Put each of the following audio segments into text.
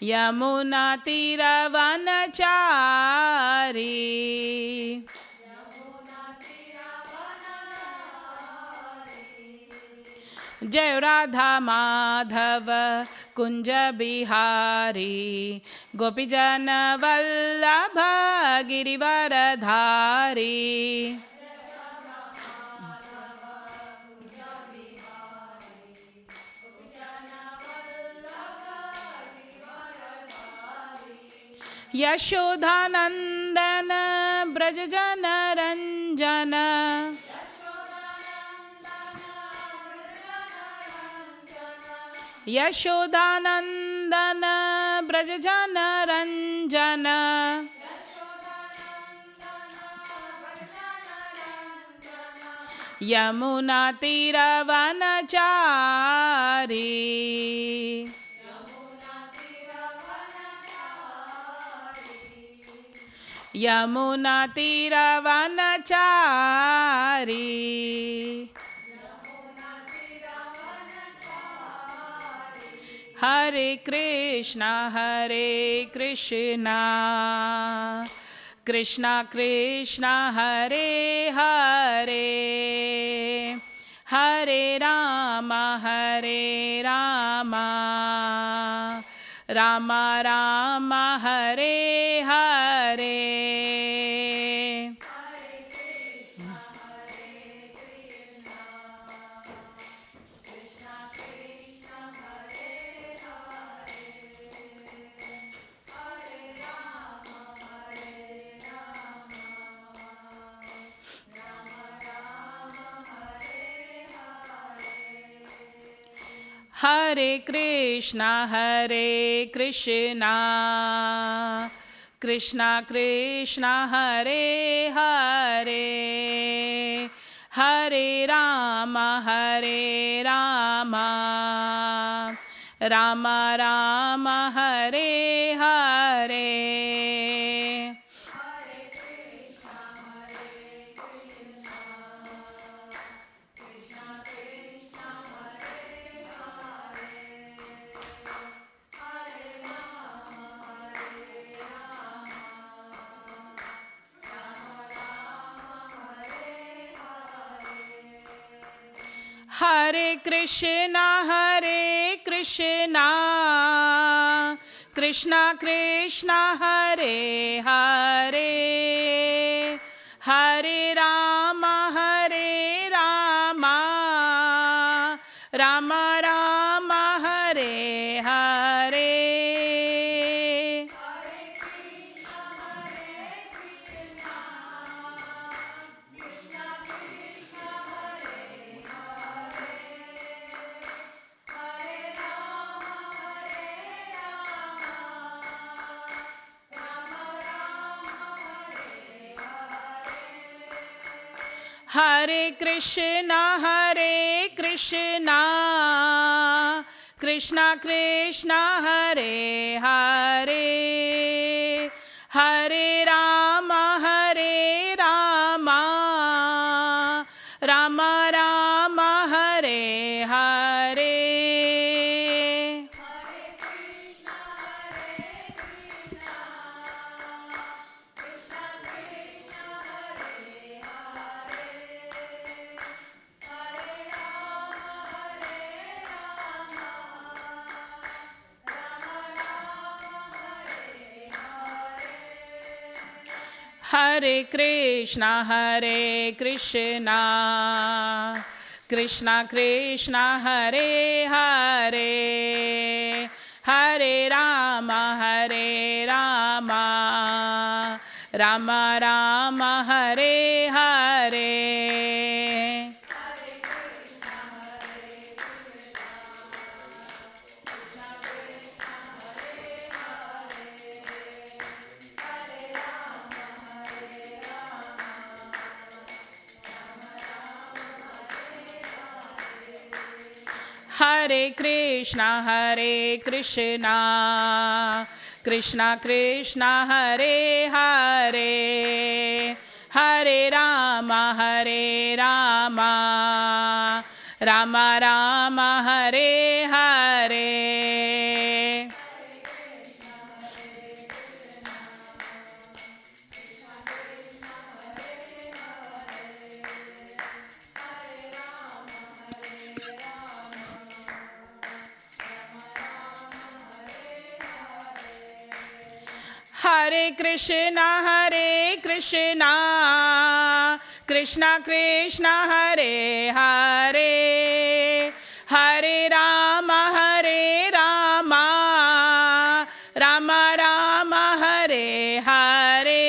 Yamuna तीरवनचारी Jai Radha Madhav Kunj Bihari गोपीजन Vallabh Girivardhari Yashodanandan Braj Jan Ranjan Yashodanandan Braj Jan Ranjan Yamuna तीरवनचारी Yamuna तीरवनचारी Hare Krishna Krishna Krishna Hare Hare Hare Ram Ram Ram Hare Hare Hare Krishna Krishna Krishna Hare Hare Hare Ram Ram Ram Hare Hare Hare Krishna Krishna Krishna Hare Hare Hare Ram Ram Ram Hare Hare Hare Krishna Krishna Krishna Hare Hare Hare Ram Ram Ram Hare Hare Hare Krishna Krishna Krishna Hare Hare Hare Ram Ram Ram Hare Hare Hare Krishna Krishna Krishna Hare Hare Hare Rama, Hare Rama, Rama Rama, Hare Hare. Hare Krishna, Krishna Krishna, Hare Hare, Hare Rama, Rama Rama, Hare Hare.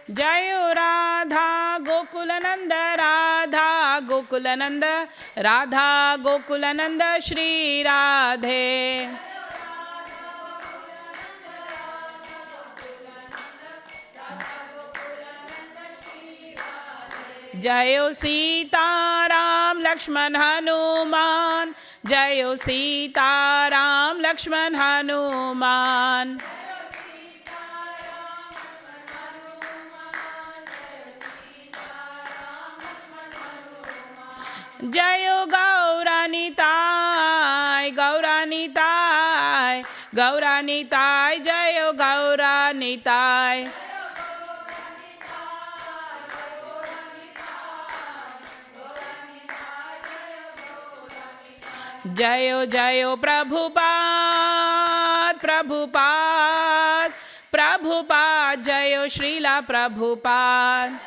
Jayo Radha Gokulananda, Radha Gokulananda, Radha Gokulananda, Shri Radhe. Jayo Sita Ram Lakshman Hanuman, Jayo Sita Ram Lakshman Hanuman. Jayo Gauranitai, Gauranitai, Gauranitai, Jayo Gauranitai. Jayo Jayo Prabhupada, Prabhupada, Prabhupada, Jayo Srila Prabhupada.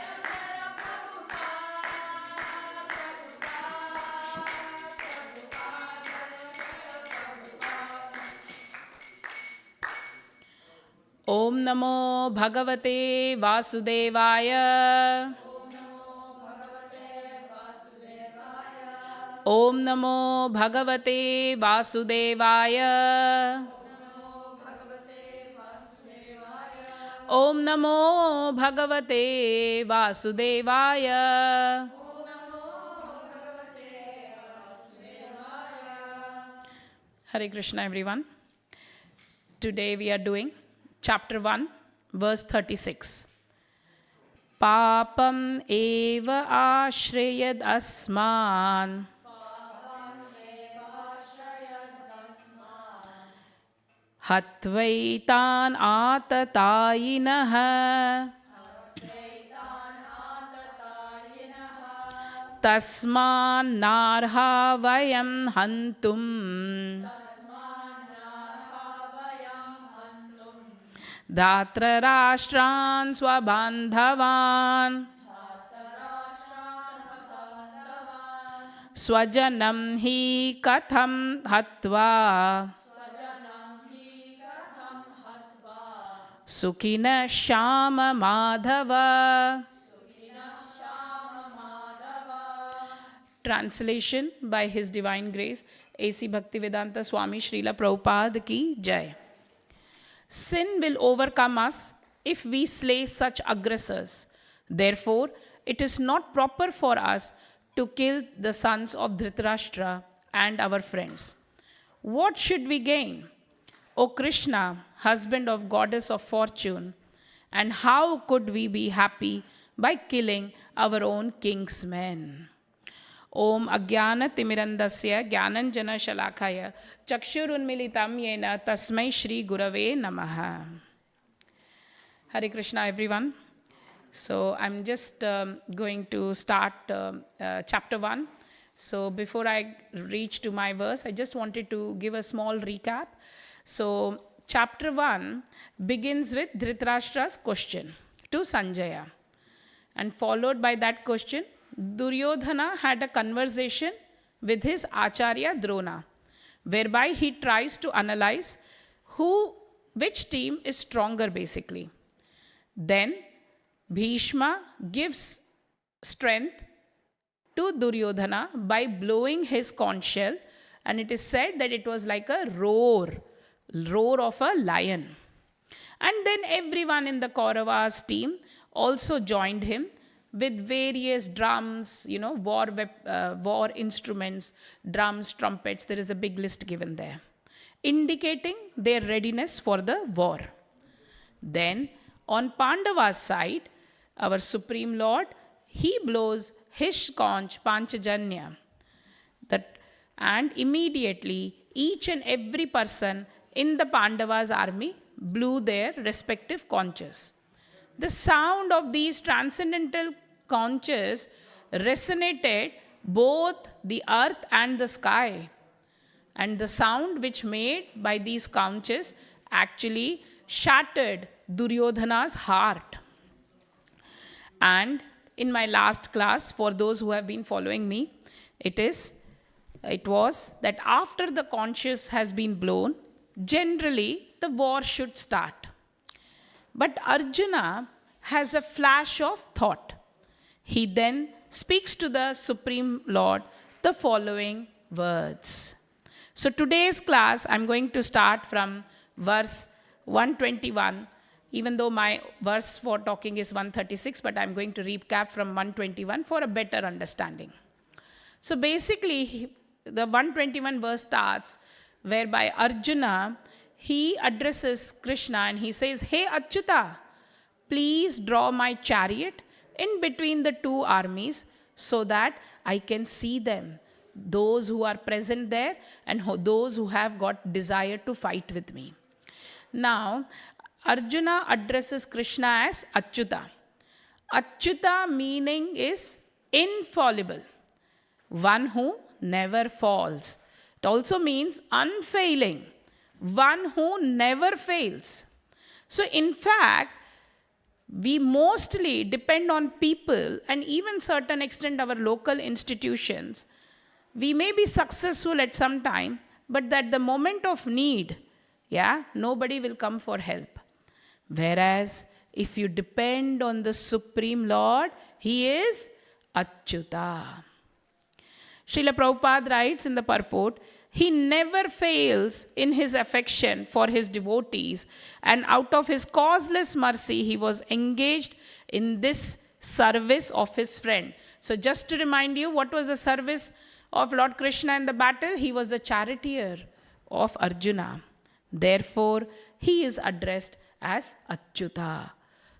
Om Namo Bhagavate Vasudevaya. Om Namo Bhagavate Vasudevaya. Om Namo Bhagavate Vasudevaya. Hare Krishna, everyone. Today we are doing Chapter 1, verse 36. Papam eva ashrayad asman. Hatvaitan atatayinah. Tasman narha vayam hantum. Dhatra Rashtran Swabandhavan Swajanam hi katham hatva Sukhina Shama Madhava. Translation by His Divine Grace A.C. Bhaktivedanta Swami Srila Prabhupada Ki Jai. Sin will overcome us if we slay such aggressors. Therefore, it is not proper for us to kill the sons of Dhritarashtra and our friends. What should we gain? O Krishna, husband of goddess of fortune, and how could we be happy by killing our own king's men? Om Ajnana Timirandasya Jnananjana Shalakaya Chakshurunmilitam Yena Tasmai Shri Gurave Namaha. Hare Krishna, everyone. So I'm just going to start chapter 1. So before I reach to my verse, I just wanted to give a small recap. So chapter 1 begins with Dhritarashtra's question to Sanjaya. And followed by that question, Duryodhana had a conversation with his Acharya Drona, whereby he tries to analyze which team is stronger basically. Then Bhishma gives strength to Duryodhana by blowing his conch shell, and it is said that it was like a roar of a lion. And then everyone in the Kauravas team also joined him with various drums, war instruments, drums, trumpets. There is a big list given there, indicating their readiness for the war. Then, on Pandava's side, our Supreme Lord, he blows his conch Panchajanya. And immediately, each and every person in the Pandavas' army blew their respective conches. The sound of these transcendental conches resonated both the earth and the sky. And the sound which made by these conches actually shattered Duryodhana's heart. And in my last class, for those who have been following me, it was that after the conches has been blown, generally the war should start. But Arjuna has a flash of thought. He then speaks to the Supreme Lord the following words. So today's class, I'm going to start from verse 121, even though my verse for talking is 136, but I'm going to recap from 121 for a better understanding. So basically, the 121 verse starts whereby Arjuna, he addresses Krishna and he says, "Hey Achyuta, please draw my chariot in between the two armies so that I can see them, those who are present there and those who have got desire to fight with me." Now, Arjuna addresses Krishna as Achyuta. Achyuta meaning is infallible, one who never falls. It also means unfailing, one who never fails. So in fact, we mostly depend on people and even certain extent our local institutions. We may be successful at some time, but at the moment of need, nobody will come for help. Whereas if you depend on the Supreme Lord, he is Achyuta. Srila Prabhupada writes in the purport, he never fails in his affection for his devotees, and out of his causeless mercy, he was engaged in this service of his friend. So just to remind you, what was the service of Lord Krishna in the battle? He was the charioteer of Arjuna. Therefore, he is addressed as Achyuta.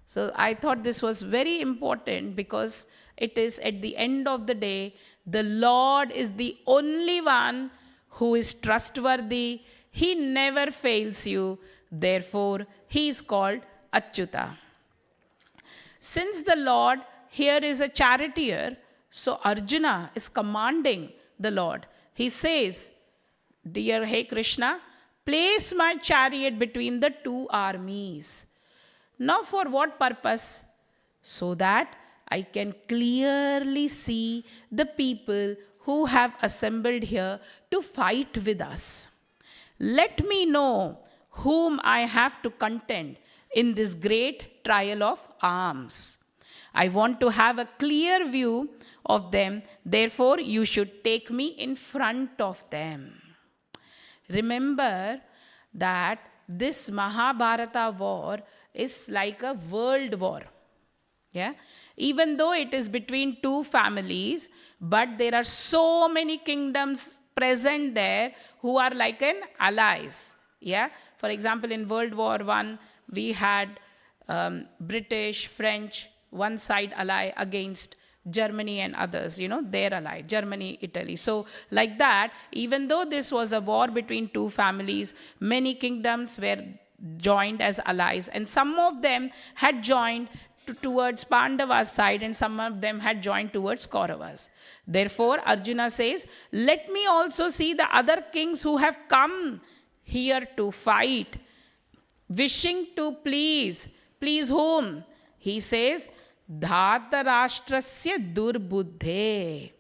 So I thought this was very important because it is at the end of the day, the Lord is the only one who is trustworthy. He never fails you. Therefore, he is called Achyuta. Since the Lord here is a charioteer, so Arjuna is commanding the Lord. He says, "Dear Hey Krishna, place my chariot between the two armies." Now for what purpose? So that I can clearly see the people who have assembled here to fight with us. Let me know whom I have to contend in this great trial of arms. I want to have a clear view of them. Therefore, you should take me in front of them. Remember that this Mahabharata war is like a world war. Even though it is between two families, but there are so many kingdoms present there who are like an allies. For example, in World War I, we had British, French, one side ally against Germany and others, their ally, Germany, Italy. So like that, even though this was a war between two families, many kingdoms were joined as allies, and some of them had joined towards Pandava's side and some of them had joined towards Kauravas. Therefore, Arjuna says, let me also see the other kings who have come here to fight, wishing to please. Please whom? He says, Dhatarashtrasya durbuddhe.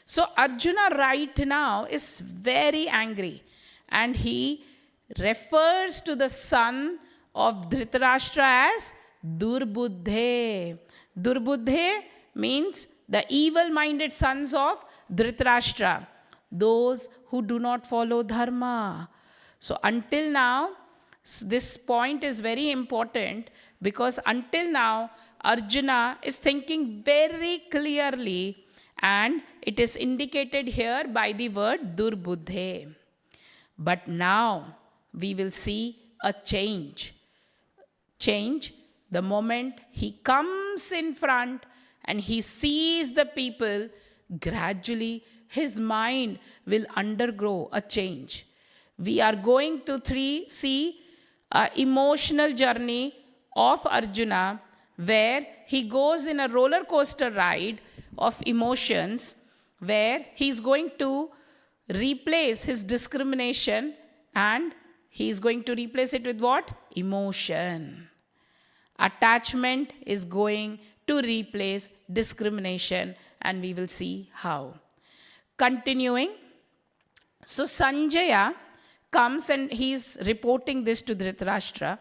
So Arjuna right now is very angry and he refers to the son of Dhritarashtra as Durbuddhe. Durbuddhe means the evil-minded sons of Dhritarashtra, those who do not follow dharma. So until now, This point is very important because until now, Arjuna is thinking very clearly, and it is indicated here by the word Durbuddhe. But now we will see a change. Change the moment he comes in front and he sees the people, gradually his mind will undergo a change. We are going to see an emotional journey of Arjuna, where he goes in a roller coaster ride of emotions, where he's going to replace his discrimination, and he's going to replace it with what? Emotion. Attachment is going to replace discrimination, and we will see how. Continuing, so Sanjaya comes and he's reporting this to Dhritarashtra,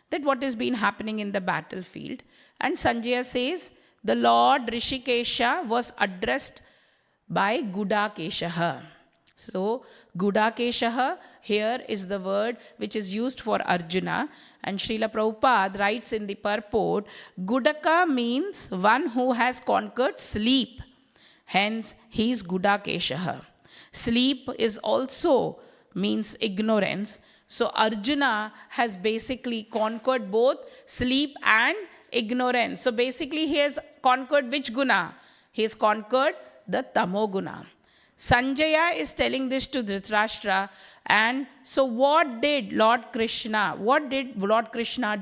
that what has been happening in the battlefield. And Sanjaya says, the Lord Rishikesha was addressed by Gudakeshaha. So, Gudakeshaha here is the word which is used for Arjuna. And Srila Prabhupada writes in the purport, Gudaka means one who has conquered sleep. Hence, he is Gudakeshaha. Sleep is also means ignorance. So Arjuna has basically conquered both sleep and ignorance. So basically he has conquered which guna? He has conquered the tamoguna. Sanjaya is telling this to Dhritarashtra, and so what did Lord Krishna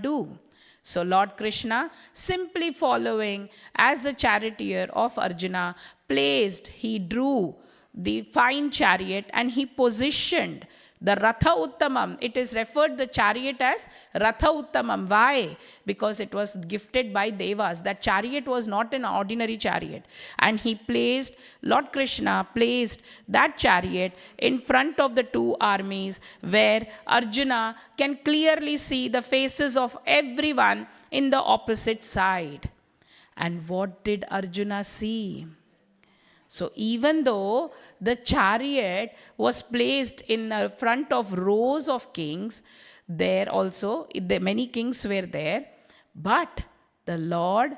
do? So Lord Krishna, simply following as the charioteer of Arjuna, he drew the fine chariot and he positioned the Ratha Uttamam. It is referred the chariot as Ratha Uttamam. Why? Because it was gifted by Devas. That chariot was not an ordinary chariot. And Lord Krishna placed that chariot in front of the two armies, where Arjuna can clearly see the faces of everyone in the opposite side. And what did Arjuna see? So even though the chariot was placed in front of rows of kings, there also, many kings were there, but the Lord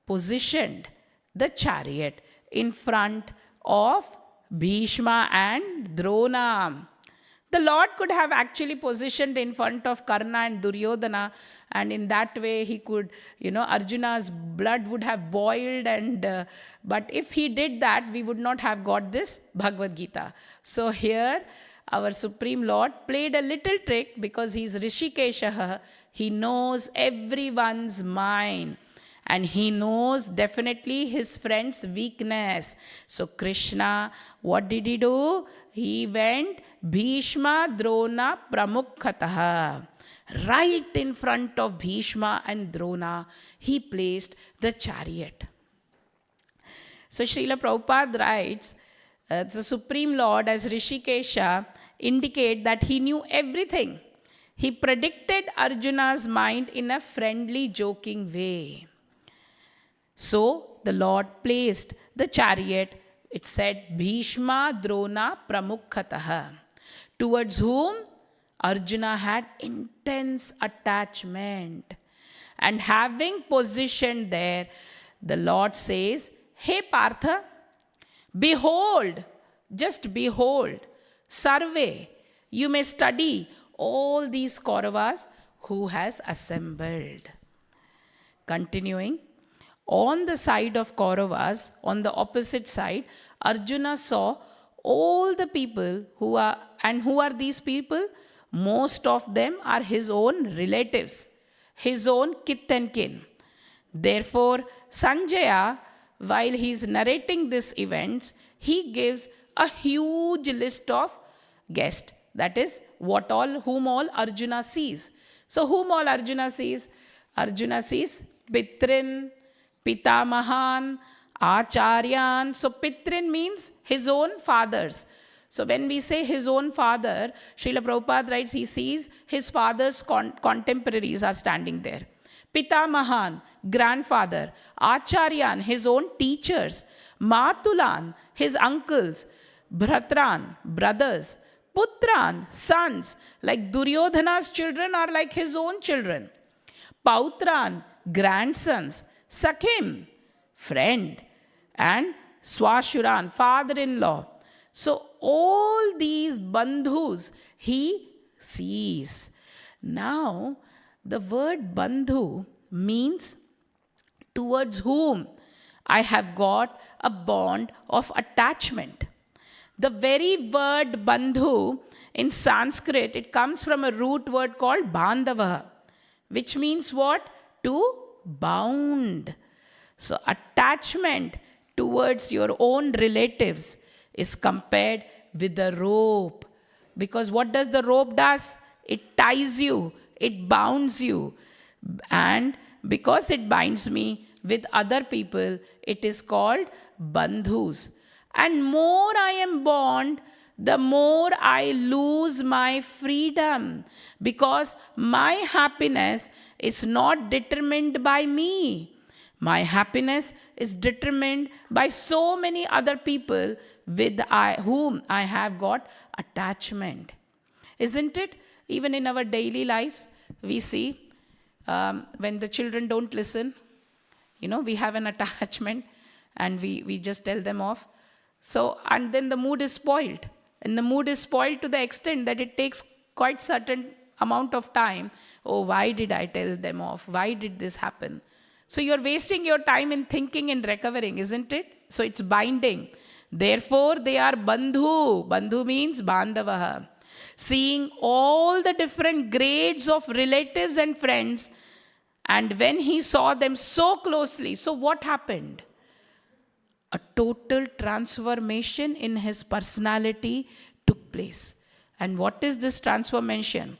positioned the chariot in front of Bhishma and Drona. The Lord could have actually positioned in front of Karna and Duryodhana, and in that way he could, Arjuna's blood would have boiled, but if he did that, we would not have got this Bhagavad Gita. So here, our Supreme Lord played a little trick, because he is Rishikeshaha. He knows everyone's mind, and he knows definitely his friend's weakness. So Krishna, what did he do? He went Bhishma Drona Pramukhataha. Right in front of Bhishma and Drona, he placed the chariot. So Srila Prabhupada writes, the Supreme Lord as Rishikesha indicate that he knew everything. He predicted Arjuna's mind in a friendly, joking way. So the Lord placed the chariot, it said, Bhishma Drona Pramukhataha, towards whom Arjuna had intense attachment. And having positioned there, the Lord says, Hey Partha, behold, just behold, survey, you may study all these Kauravas who has assembled. Continuing, on the side of Kauravas, on the opposite side, Arjuna saw all the people who are these people? Most of them are his own relatives, his own kith and kin. Therefore, Sanjaya, while he is narrating these events, he gives a huge list of guests. That is, whom all Arjuna sees. So, whom all Arjuna sees? Arjuna sees Pitrin, Pitamahan, Acharyan. So, Pitrin means his own fathers. So when we say his own father, Srila Prabhupada writes, he sees his father's contemporaries are standing there. Pitamahan, grandfather. Acharyan, his own teachers. Matulan, his uncles. Bhratran, brothers. Putran, sons, like Duryodhana's children are like his own children. Pautran, grandsons. Sakhim, friend. And Swashuran, father-in-law. So all these bandhus he sees. Now, the word bandhu means towards whom I have got a bond of attachment. The very word bandhu in Sanskrit, it comes from a root word called bandhava, which means what? To bound. So attachment towards your own relatives is compared with the rope. Because what does the rope does? It ties you, it bounds you. And because it binds me with other people, it is called bandhus. And more I am bound, the more I lose my freedom. Because my happiness is not determined by me. My happiness is determined by so many other people with whom I have got attachment. Isn't it? Even in our daily lives, we see when the children don't listen, we have an attachment and we just tell them off. So, and then the mood is spoiled. And the mood is spoiled to the extent that it takes quite certain amount of time. Oh, why did I tell them off? Why did this happen? So you're wasting your time in thinking and recovering, isn't it? So it's binding. Therefore, they are bandhu. Bandhu means bandhavaha. Seeing all the different grades of relatives and friends. And when he saw them so closely, so what happened? A total transformation in his personality took place. And what is this transformation?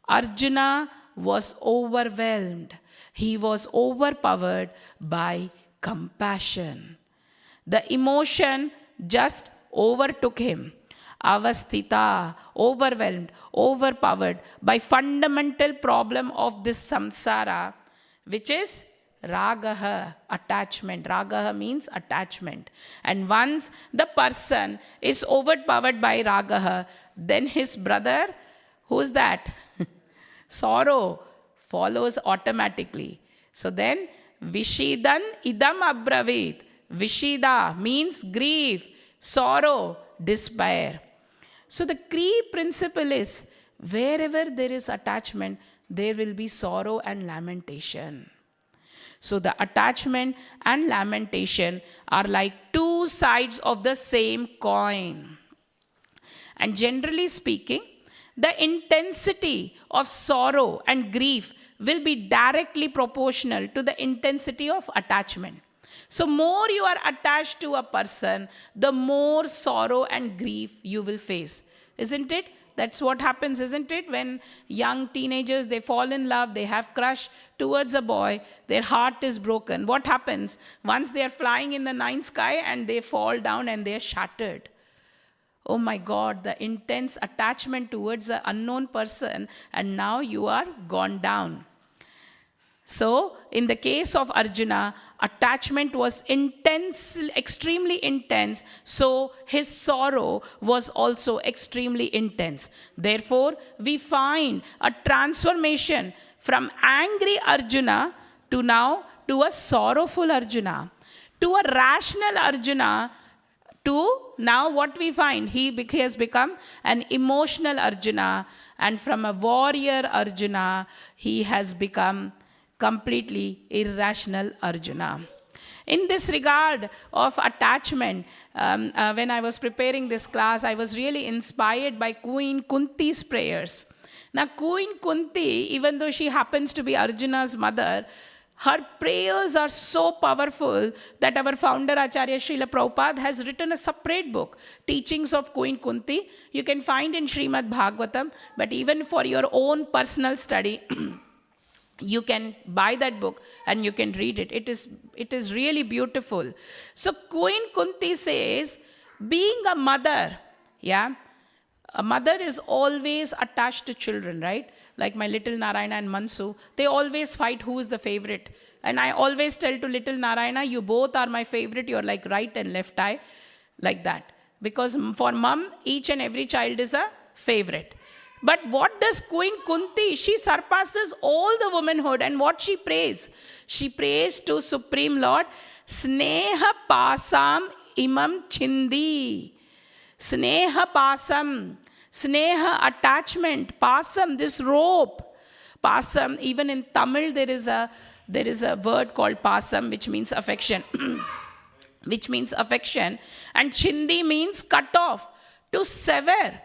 Arjuna was overwhelmed. He was overpowered by compassion. The emotion just overtook him. Avasthita, overwhelmed, overpowered by fundamental problem of this samsara, which is ragaha, attachment. Ragaha means attachment. And once the person is overpowered by ragaha, then his brother, who's that? Sorrow follows automatically. So then, Vishidan idam abravit. Vishida means grief, sorrow, despair. So the key principle is, wherever there is attachment, there will be sorrow and lamentation. So the attachment and lamentation are like two sides of the same coin. And generally speaking, the intensity of sorrow and grief will be directly proportional to the intensity of attachment. So more you are attached to a person, the more sorrow and grief you will face. Isn't it? That's what happens, isn't it? When young teenagers, they fall in love, they have crush towards a boy, their heart is broken. What happens? Once they are flying in the night sky and they fall down and they are shattered. Oh my God, the intense attachment towards an unknown person, and now you are gone down. So, in the case of Arjuna, attachment was intense, extremely intense. So, his sorrow was also extremely intense. Therefore, we find a transformation from angry Arjuna to a sorrowful Arjuna, to a rational Arjuna, to now what we find, he has become an emotional Arjuna, and from a warrior Arjuna, he has become completely irrational Arjuna. In this regard of attachment, when I was preparing this class, I was really inspired by Queen Kunti's prayers. Now, Queen Kunti, even though she happens to be Arjuna's mother, her prayers are so powerful that our founder Acharya Srila Prabhupada has written a separate book, Teachings of Queen Kunti. You can find in Srimad Bhagavatam, but even for your own personal study, you can buy that book and you can read it. It is really beautiful. So Queen Kunti says, being a mother, a mother is always attached to children, right? Like my little Narayana and Mansu, they always fight who is the favorite. And I always tell to little Narayana, you both are my favorite, you're like right and left eye, like that. Because for mom, each and every child is a favorite. But what does Queen Kunti? She surpasses all the womanhood. And what she prays? She prays to Supreme Lord, Sneha Pasam Imam Chindi. Sneha Pasam. Sneha, attachment. Pasam, this rope. Pasam, even in Tamil there is a word called pasam, which means affection. Which means affection. And Chindi means cut off, to sever.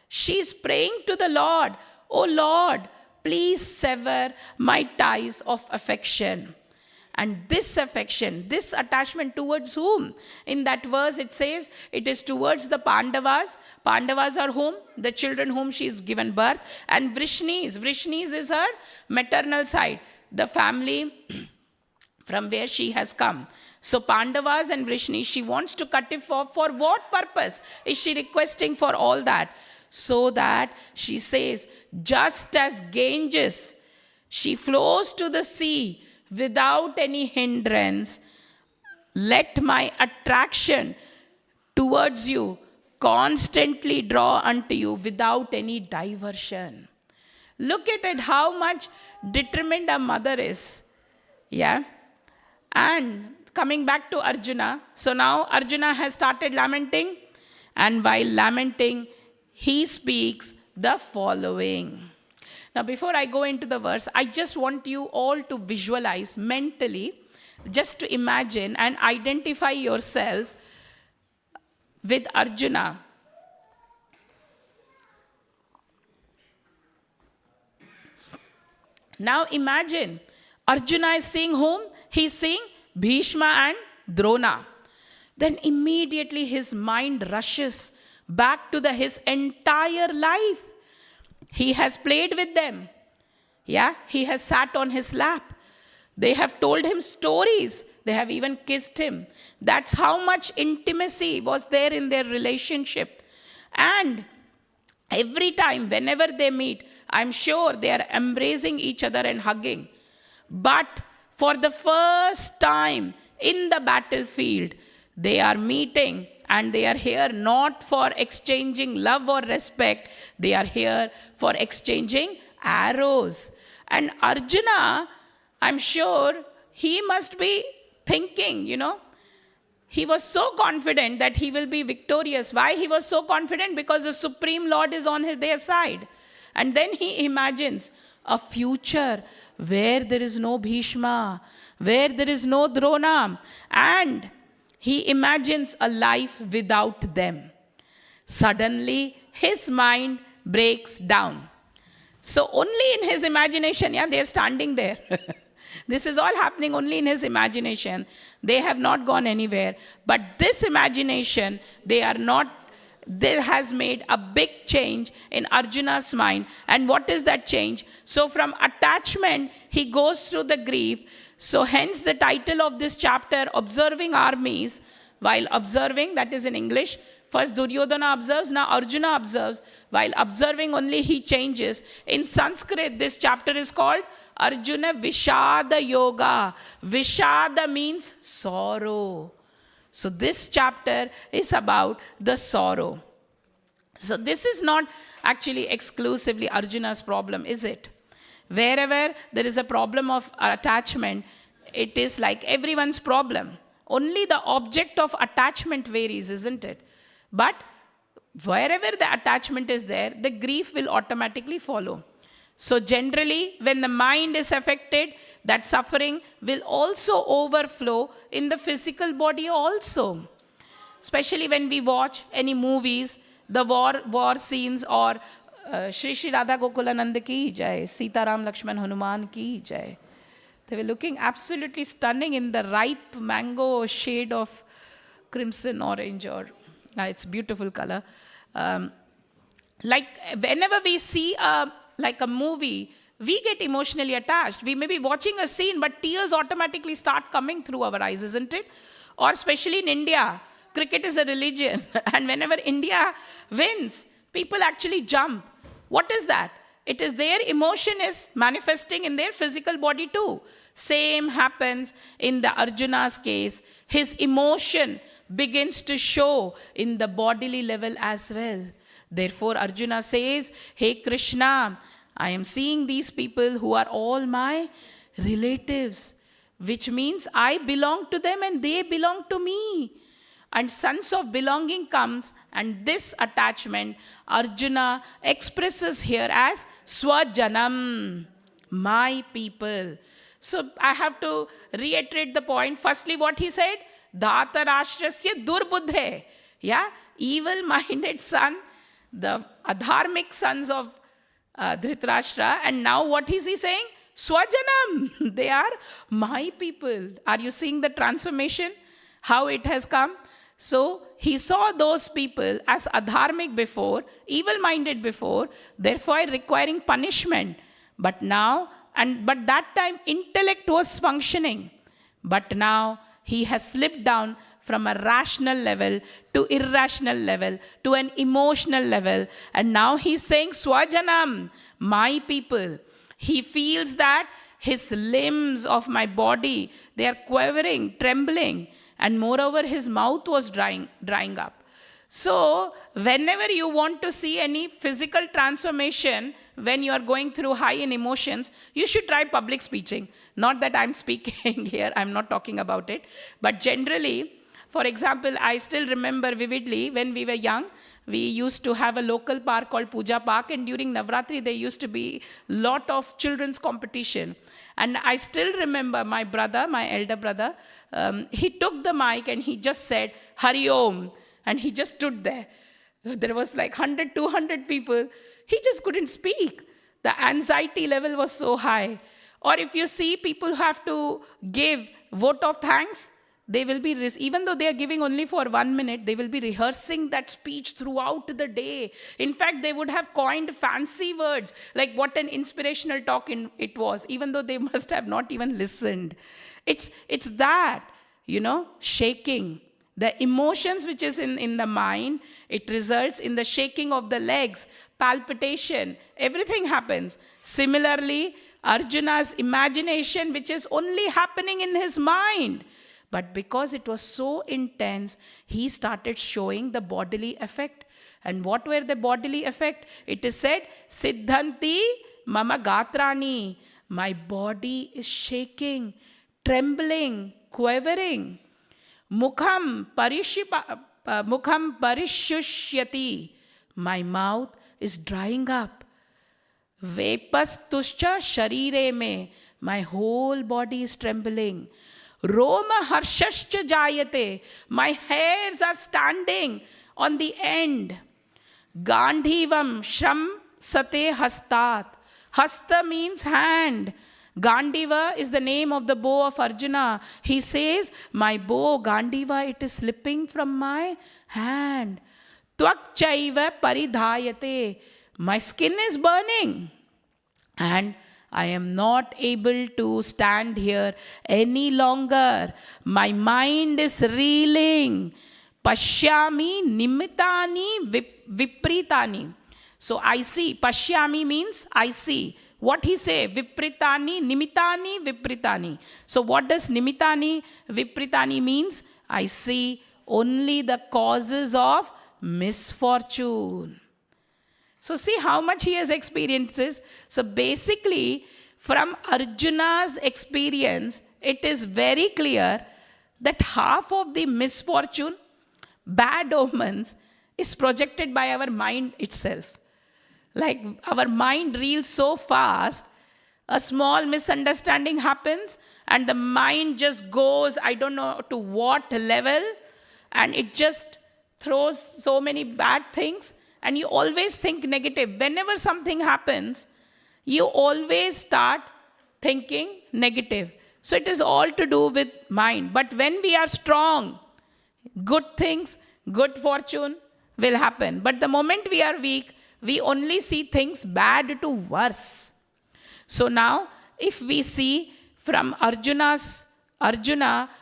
She's praying to the Lord, oh Lord, please sever my ties of affection. And this affection, this attachment towards whom? In that verse it says, it is towards the Pandavas. Pandavas are whom? The children whom she is given birth. And Vrishnis. Vrishnis is her maternal side, the family from where she has come. So Pandavas and Vrishnis, she wants to cut it off. For what purpose is she requesting for all that? So that she says, just as Ganges, she flows to the sea without any hindrance, let my attraction towards you constantly draw unto you without any diversion. Look at it, how much determined a mother is. Yeah. And coming back to Arjuna, so now Arjuna has started lamenting, and while lamenting, he speaks the following. Now, before I go into the verse, I just want you all to visualize mentally, just to imagine and identify yourself with Arjuna. Now imagine, Arjuna is seeing whom? He's seeing Bhishma and Drona. Then immediately his mind rushes back to his entire life. He has played with them. Yeah, he has sat on his lap. They have told him stories. They have even kissed him. That's how much intimacy was there in their relationship. And every time, whenever they meet, I'm sure they are embracing each other and hugging. But for the first time in the battlefield, they are meeting, and they are here not for exchanging love or respect. They are here for exchanging arrows. And Arjuna, I'm sure he must be thinking, he was so confident that he will be victorious. Why he was so confident? Because the Supreme Lord is on their side. And then he imagines a future where there is no Bhishma, where there is no Drona, and he imagines a life without them. Suddenly, his mind breaks down. So only in his imagination, they're standing there. This is all happening only in his imagination. They have not gone anywhere. But this imagination, there has made a big change in Arjuna's mind. And what is that change? So from attachment, he goes through the grief. So hence the title of this chapter, Observing Armies. While observing, that is in English, first Duryodhana observes, now Arjuna observes. While observing only, he changes. In Sanskrit, this chapter is called Arjuna Vishada Yoga. Vishada means sorrow. So this chapter is about the sorrow. So this is not actually exclusively Arjuna's problem, is it? Wherever there is a problem of attachment, it is like everyone's problem. Only the object of attachment varies, isn't it? But wherever the attachment is there, the grief will automatically follow. So generally, when the mind is affected, that suffering will also overflow in the physical body also. Especially when we watch any movies, the war scenes, or Shri Shri Radha Gokulanand ki jai, Sita Ram Lakshman Hanuman ki jai. They were looking absolutely stunning in the ripe mango shade of crimson orange, or it's beautiful color. Like whenever we see a movie, we get emotionally attached. We may be watching a scene, but tears automatically start coming through our eyes, isn't it? Or especially in India, cricket is a religion. And whenever India wins, people actually jump. What is that? It is their emotion is manifesting in their physical body too. Same happens in the Arjuna's case. His emotion begins to show in the bodily level as well. Therefore, Arjuna says, hey Krishna, I am seeing these people who are all my relatives, which means I belong to them and they belong to me. And sense of belonging comes, and this attachment Arjuna expresses here as Swajanam, my people. So I have to reiterate the point. Firstly, what he said, Dhatarashtrasya durbuddhe. Yeah, evil-minded son, the adharmic sons of Dhritarashtra. And now what is he saying? Swajanam, they are my people. Are you seeing the transformation? How it has come? So he saw those people as adharmic before, evil-minded before, therefore requiring punishment. But now, but that time intellect was functioning. But now he has slipped down from a rational level to irrational level to an emotional level. And now he's saying, Swajanam, my people. He feels that his limbs of my body, they are quivering, trembling. And moreover, his mouth was drying up. So, whenever you want to see any physical transformation, when you are going through high in emotions, you should try public speaking. Not that I'm speaking here, I'm not talking about it. But generally, for example, I still remember vividly when we were young, we used to have a local park called Puja Park, and during Navratri, there used to be a lot of children's competition. And I still remember my brother, my elder brother, he took the mic and he just said, Hari Om. And he just stood there. There was like 100, 200 people. He just couldn't speak. The anxiety level was so high. Or if you see people who have to give vote of thanks, they will be, even though they are giving only for 1 minute, they will be rehearsing that speech throughout the day. In fact, they would have coined fancy words, like what an inspirational talk it was, even though they must have not even listened. It's that, shaking. The emotions which is in the mind, it results in the shaking of the legs, palpitation, everything happens. Similarly, Arjuna's imagination, which is only happening in his mind, but because it was so intense, he started showing the bodily effect. And what were the bodily effect? It is said, Siddhanti mama gatrani. My body is shaking, trembling, quivering. Mukham parishyushyati. My mouth is drying up. Vepastuscha sharire me. My whole body is trembling. Roma harshascha jayate. My hairs are standing on the end. Gandhivam shram sate hastat. Hasta means hand. Gandiva is the name of the bow of Arjuna. He says, my bow, Gandiva, it is slipping from my hand. Tvak chaiva paridhayate. My skin is burning. And I am not able to stand here any longer. My mind is reeling. Pashyami nimitani vipritani. So I see. Pashyami means I see. What he say? Vipritani, nimitani, vipritani. So what does nimitani, vipritani means? I see only the causes of misfortune. So see how much he has experiences. So basically, from Arjuna's experience, it is very clear that half of the misfortune, bad omens, is projected by our mind itself. Like our mind reels so fast, a small misunderstanding happens and the mind just goes, I don't know to what level, and it just throws so many bad things, and you always think negative. Whenever something happens, you always start thinking negative. So it is all to do with mind. But when we are strong, good things, good fortune will happen. But the moment we are weak, we only see things bad to worse. So now, if we see from Arjuna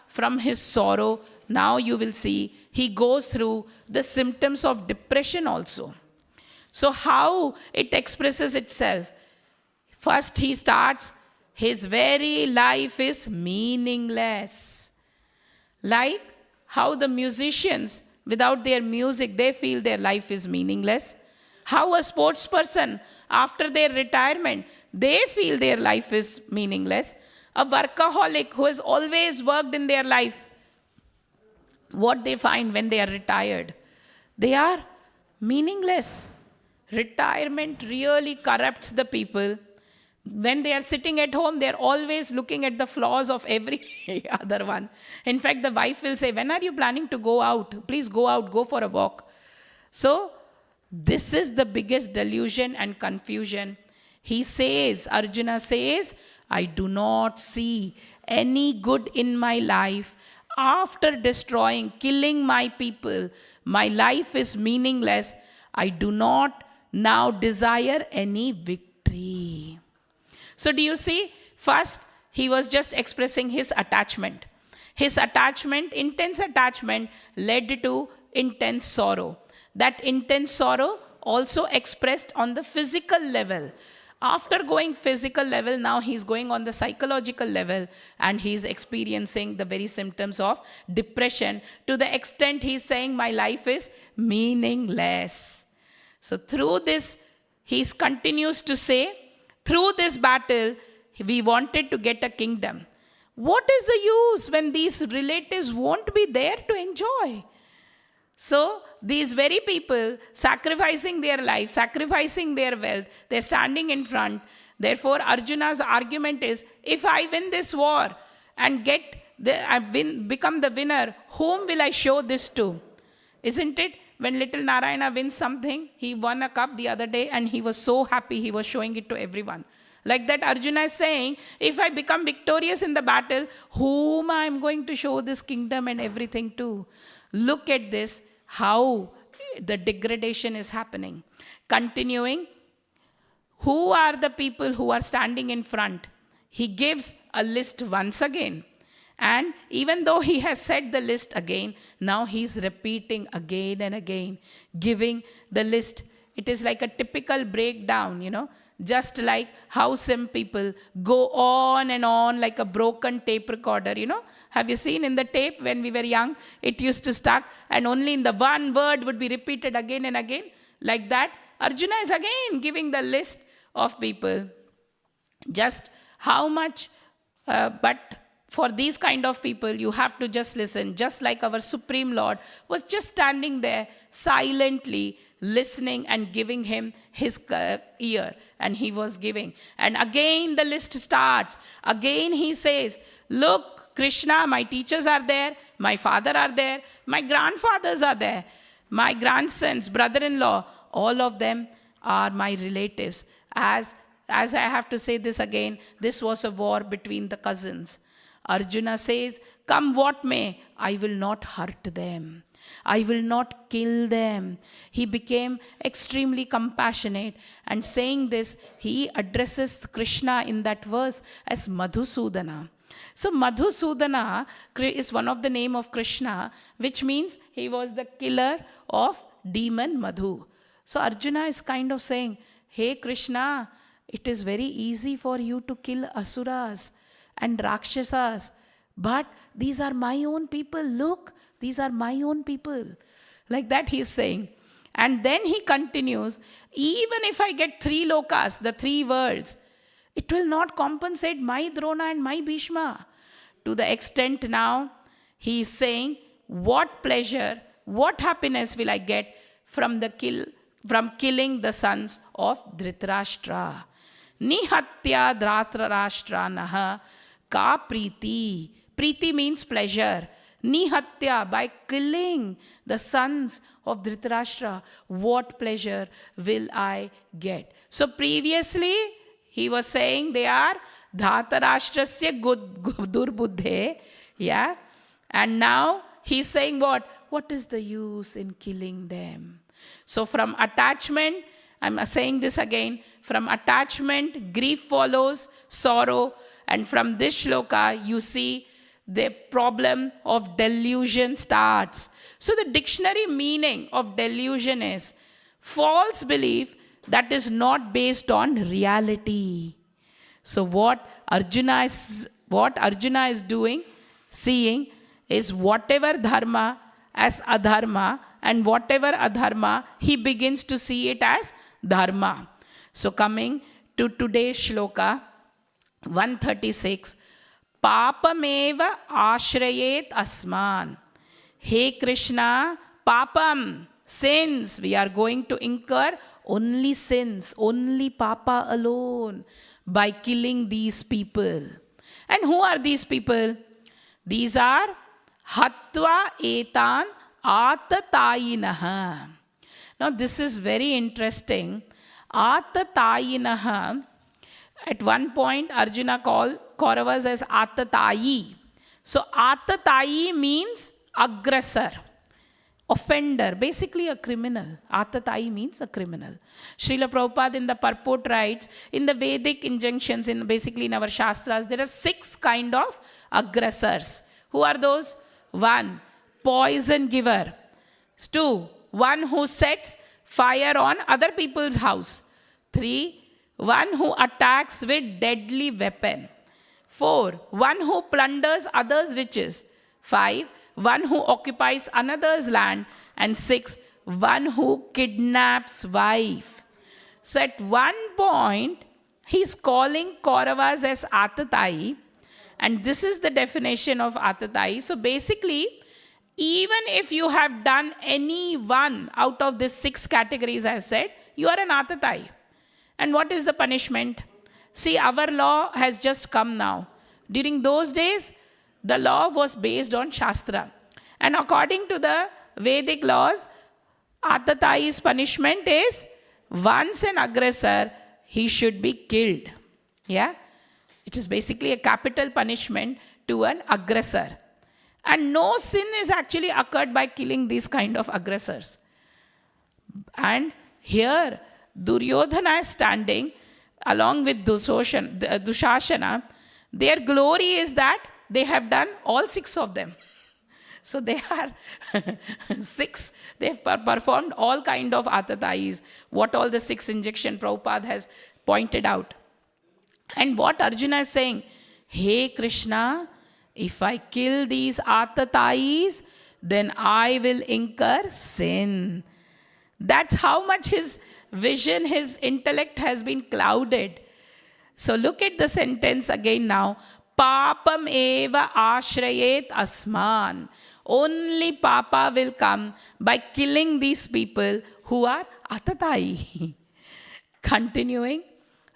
from his sorrow, now you will see he goes through the symptoms of depression also. So how it expresses itself? First he starts, his very life is meaningless. Like how the musicians, without their music, they feel their life is meaningless. How a sports person, after their retirement, they feel their life is meaningless. A workaholic who has always worked in their life, what they find when they are retired, they are meaningless. Retirement really corrupts the people. When they are sitting at home, they are always looking at the flaws of every other one. In fact, the wife will say, when are you planning to go out? Please go out, go for a walk. So, this is the biggest delusion and confusion. He says, Arjuna says, I do not see any good in my life. After destroying, killing my people, my life is meaningless. I do not now desire any victory. So do you see? First, he was just expressing his attachment. His attachment, intense attachment, led to intense sorrow. That intense sorrow also expressed on the physical level. After going physical level, now he's going on the psychological level, and he's experiencing the very symptoms of depression, to the extent he's saying, my life is meaningless. So through this, he continues to say, through this battle, we wanted to get a kingdom. What is the use when these relatives won't be there to enjoy? So these very people sacrificing their life, sacrificing their wealth, they're standing in front. Therefore, Arjuna's argument is, if I win this war and become the winner, whom will I show this to? Isn't it? When little Narayana wins something, he won a cup the other day and he was so happy, he was showing it to everyone. Like that, Arjuna is saying, if I become victorious in the battle, whom I am going to show this kingdom and everything to? Look at this, how the degradation is happening. Continuing, who are the people who are standing in front? He gives a list once again. And even though he has said the list again, now he's repeating again and again, giving the list. It is like a typical breakdown, just like how some people go on and on like a broken tape recorder, Have you seen in the tape when we were young, it used to stuck and only in the one word would be repeated again and again? Like that, Arjuna is again giving the list of people. Just how much, but for these kind of people, you have to just listen. Just like our Supreme Lord was just standing there silently listening and giving him his ear. And he was giving. And again the list starts. Again he says, look, Krishna, my teachers are there. My father are there. My grandfathers are there. My grandsons, brother-in-law, all of them are my relatives. As I have to say this again, this was a war between the cousins. Arjuna says, come what may, I will not hurt them. I will not kill them. He became extremely compassionate. And saying this, he addresses Krishna in that verse as Madhusudana. So Madhusudana is one of the name of Krishna, which means he was the killer of demon Madhu. So Arjuna is kind of saying, hey Krishna, it is very easy for you to kill asuras and rakshasas, but these are my own people. Look, these are my own people. Like that he's saying. And then he continues, even if I get 3 lokas, the 3 worlds, it will not compensate my Drona and my Bhishma. To the extent now, he is saying, what pleasure, what happiness will I get from killing the sons of Dhritarashtra? Nihatya Dhritarashtranaha ka priti. Priti means pleasure. Nihatya, by killing the sons of Dhritarashtra, what pleasure will I get? So previously, he was saying they are Dhatarashtrasya durbuddhe. Yeah. And now he's saying what? What is the use in killing them? So from attachment, I'm saying this again, from attachment, grief follows sorrow. And from this shloka, you see the problem of delusion starts. So the dictionary meaning of delusion is false belief that is not based on reality. So what Arjuna is doing, seeing, is whatever dharma as adharma, and whatever adharma, he begins to see it as dharma. So coming to today's shloka, 136, Papameva ashrayet asman. Hey Krishna, papam, sins, we are going to incur only sins, only papa alone, by killing these people. And who are these people? These are Hatva etan atatayinaha. Now this is very interesting. Atatayinaha, at one point Arjuna called Kauravas as Atatayi. So Atatayi means aggressor, offender, basically a criminal. Atatayi means a criminal. Srila Prabhupada in the purport writes, in the Vedic injunctions, basically in our Shastras, there are 6 kind of aggressors. Who are those? 1, poison giver. 2, one who sets fire on other people's house. 3, one who attacks with deadly weapon. 4, one who plunders others' riches. 5, one who occupies another's land. And 6, one who kidnaps wife. So at one point, he's calling Kauravas as Atatayi. And this is the definition of Atatayi. So basically, even if you have done any one out of these 6 categories I have said, you are an Atatayi. And what is the punishment? See, our law has just come now. During those days, the law was based on Shastra. And according to the Vedic laws, Atatayi's punishment is, once an aggressor, he should be killed. Yeah? It is basically a capital punishment to an aggressor. And no sin is actually occurred by killing these kind of aggressors. And here, Duryodhana is standing along with Dushashana. Their glory is that they have done all 6 of them. So they are 6. They have performed all kind of atatayis, what all the 6 injection Prabhupada has pointed out. And what Arjuna is saying, hey Krishna, if I kill these atatayis, then I will incur sin. That's how much his vision, his intellect has been clouded. So look at the sentence again now. Papam eva ashrayet asman. Only papa will come by killing these people who are atatayi. Continuing,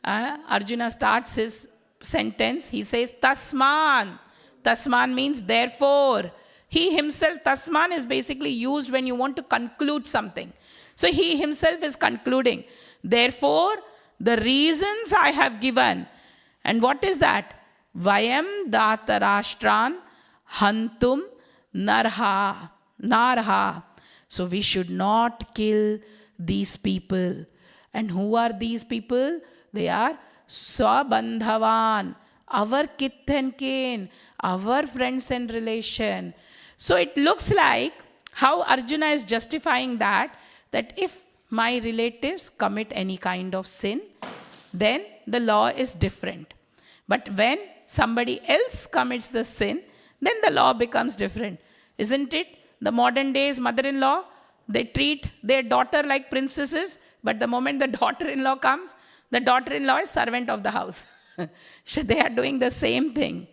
Arjuna starts his sentence. He says, Tasman. Tasman means therefore. He himself, Tasman is basically used when you want to conclude something. So he himself is concluding. Therefore, the reasons I have given. And what is that? Vayam datarashtran hantum narha. So we should not kill these people. And who are these people? They are swabandhavan, our kith and kin, our friends and relation. So it looks like how Arjuna is justifying that if my relatives commit any kind of sin, then the law is different. But when somebody else commits the sin, then the law becomes different. Isn't it? The modern days mother-in-law, they treat their daughter like princesses, but the moment the daughter-in-law comes, the daughter-in-law is servant of the house. So they are doing the same thing.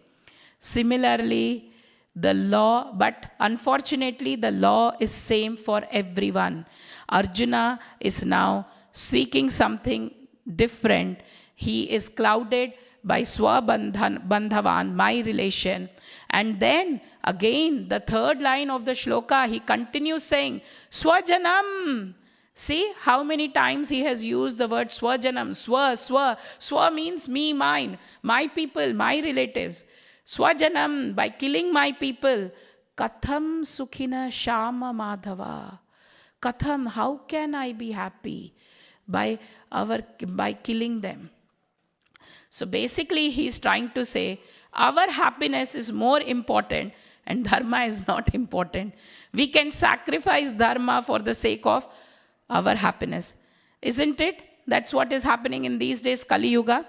Similarly, the law, but unfortunately the law is same for everyone. Arjuna is now seeking something different. He is clouded by Swabandhavan, my relation. And then again, the 3rd line of the shloka, he continues saying, Swajanam. See how many times he has used the word Swajanam, Swa. Swa means me, mine, my people, my relatives. Swajanam, by killing my people. Katham sukhina shama madhava. Katham, how can I be happy by killing them? So basically he is trying to say, our happiness is more important and dharma is not important. We can sacrifice dharma for the sake of our happiness. Isn't it? That's what is happening in these days, Kali Yuga.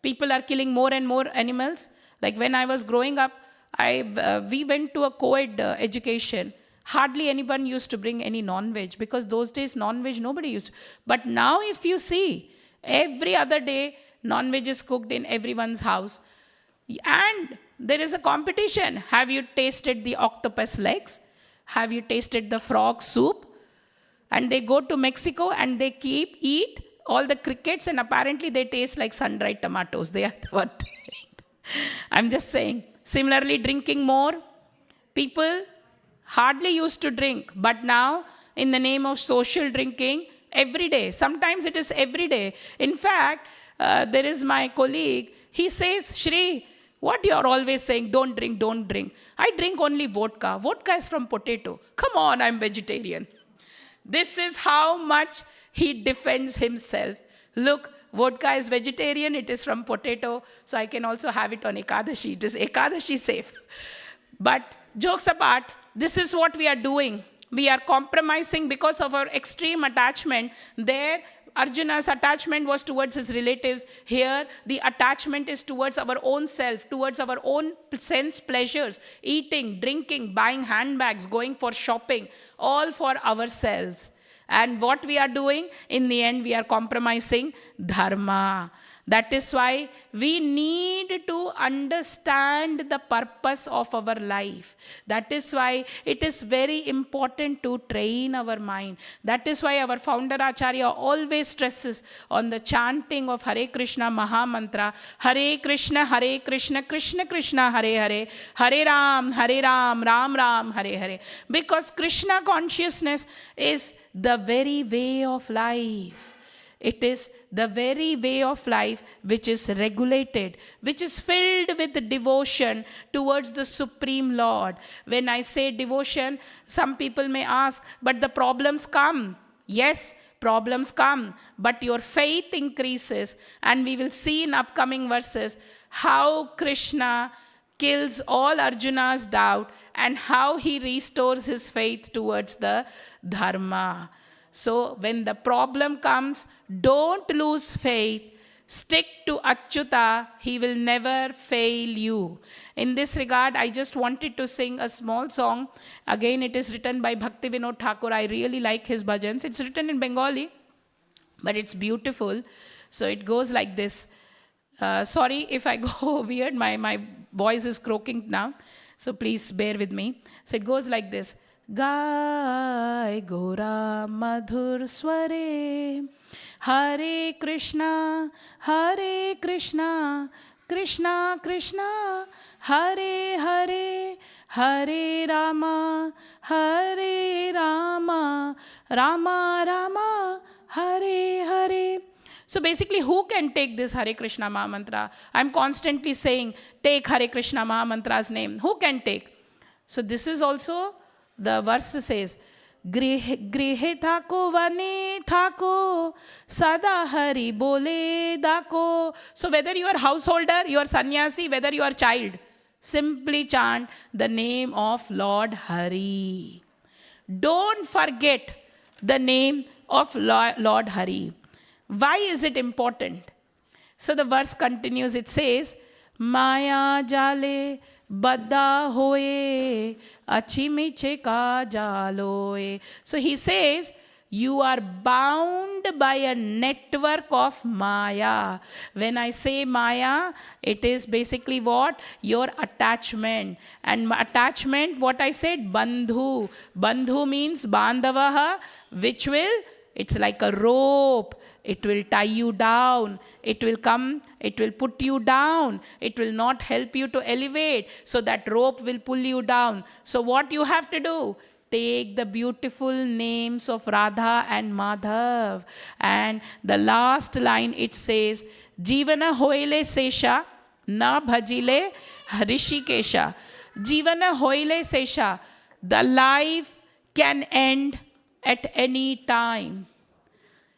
People are killing more and more animals. Like when I was growing up, We went to a co-ed education. Hardly anyone used to bring any non-veg, because those days non-veg nobody used. But now if you see, every other day non-veg is cooked in everyone's house. And there is a competition. Have you tasted the octopus legs? Have you tasted the frog soup? And they go to Mexico and they eat all the crickets, and apparently they taste like sun-dried tomatoes. They are what? I'm just saying. Similarly, drinking more. People hardly used to drink, but now in the name of social drinking, every day. Sometimes it is every day. In fact, there is my colleague. He says, Shri, what you are always saying, don't drink, don't drink. I drink only vodka. Vodka is from potato. Come on, I'm vegetarian. This is how much he defends himself. Look, vodka is vegetarian, it is from potato, so I can also have it on Ekadashi. It is Ekadashi safe. But jokes apart, this is what we are doing. We are compromising because of our extreme attachment. There, Arjuna's attachment was towards his relatives. Here, the attachment is towards our own self, towards our own sense pleasures, eating, drinking, buying handbags, going for shopping, all for ourselves. And what we are doing, in the end, we are compromising dharma. That is why we need to understand the purpose of our life. That is why it is very important to train our mind. That is why our founder Acharya always stresses on the chanting of Hare Krishna Maha Mantra. Hare Krishna, Krishna Krishna, Hare Hare, Hare Ram, Ram Ram, Hare Hare. Because Krishna consciousness is the very way of life. It is the very way of life which is regulated, which is filled with devotion towards the Supreme Lord. When I say devotion, some people may ask, but the problems come. Yes, problems come, but your faith increases. And we will see in upcoming verses how Krishna kills all Arjuna's doubt and how he restores his faith towards the dharma. So when the problem comes, don't lose faith. Stick to Achyuta. He will never fail you. In this regard, I just wanted to sing a small song. Again, it is written by Bhaktivedanta Thakur. I really like his bhajans. It's written in Bengali, but it's beautiful. So it goes like this. Sorry if I go weird. My voice is croaking now. So please bear with me. So it goes like this. Gai Gora Madhur Sware Hare Krishna Krishna Krishna Hare Hare Hare Rama Rama Rama Hare Hare. So basically, who can take this Hare Krishna Maha Mantra? I'm constantly saying, take Hare Krishna Maha Mantra's name. Who can take? So this is also, the verse says, Grihe thako vane thako, sada hari bole dako. So whether you are householder, you are sannyasi, whether you are child, simply chant the name of Lord Hari. Don't forget the name of Lord Hari. Why is it important? So the verse continues, it says, Maya jale Badda hoye, achimiche ka jaloe. So he says, you are bound by a network of Maya. When I say Maya, it is basically what? Your attachment. And attachment, what I said? Bandhu. Bandhu means bandavaha, which will, it's like a rope. It will tie you down. It will come, it will put you down. It will not help you to elevate. So that rope will pull you down. So what you have to do? Take the beautiful names of Radha and Madhav. And the last line it says, Jivana hoile sesha, na bhajile Hrishikesha. Jivana hoile sesha. The life can end at any time.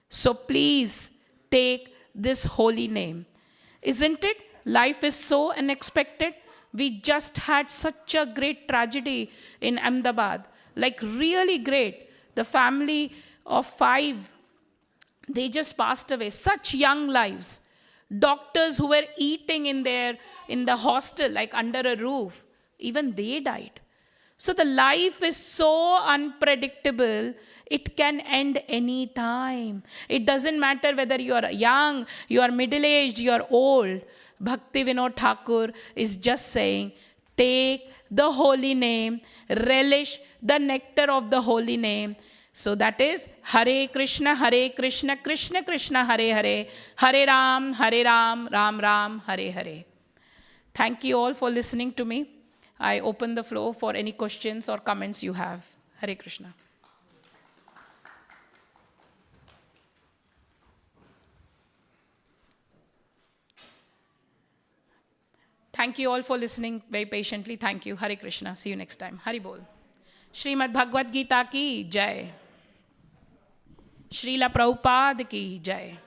So please take this holy name. Isn't it? Life is so unexpected. We just had such a great tragedy in Ahmedabad. Like really great. The family of 5, they just passed away. Such young lives. Doctors who were eating in the hostel, like under a roof. Even they died. So the life is so unpredictable, it can end any time. It doesn't matter whether you are young, you are middle-aged, you are old. Bhakti Vinod Thakur is just saying, take the holy name, relish the nectar of the holy name. So that is Hare Krishna, Krishna Krishna, Hare Hare, Hare Ram, Ram Ram, Hare Hare. Thank you all for listening to me. I open the floor for any questions or comments you have. Hare Krishna. Thank you all for listening very patiently. Thank you. Hare Krishna. See you next time. Hari Bol. Srimad Bhagavad Gita ki jai. Srila Prabhupada ki jai.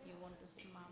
You want to see Mama?